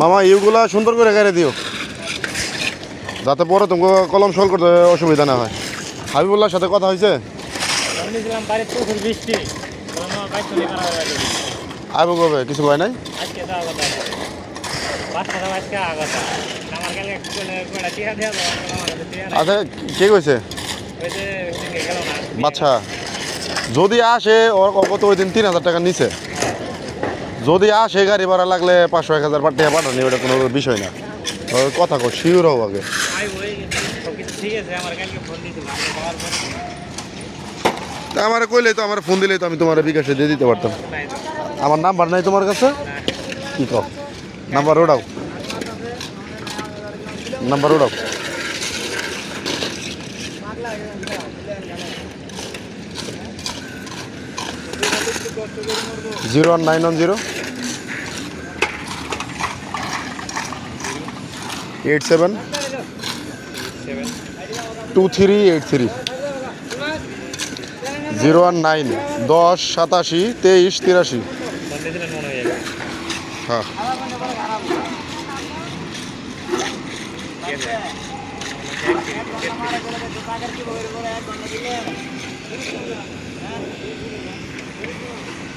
মামা ইউগুলা সুন্দর করে গাড়ি দিও, যাতে পরে তোমাকে কলম সল করতে অসুবিধা না হয়। হাবিবুল্লাহর সাথে কথা হয়েছে? আইব কবে? কিছু হয় নাই? আচ্ছা কে কইছে? আচ্ছা যদি আসে ওর কত ওই দিন 3000 টাকা নিছে, যদি আসে গাড়ি ভাড়া লাগলে 500-1000 টাকা পাঠানি, ওটা কোনো বিষয় না। কথা কো শিওর হও আগে। আমার কইলে তো, আমার ফোন দিলেই তো আমি তোমার বিকাশে দিয়ে দিতে পারতাম। আমার নাম্বার নাই তোমার কাছে? কি কও? নাম্বার ওড়াও, নাম্বার ওড়াও। 01910 87 2383 019 10 87 23 83। হ্যাঁ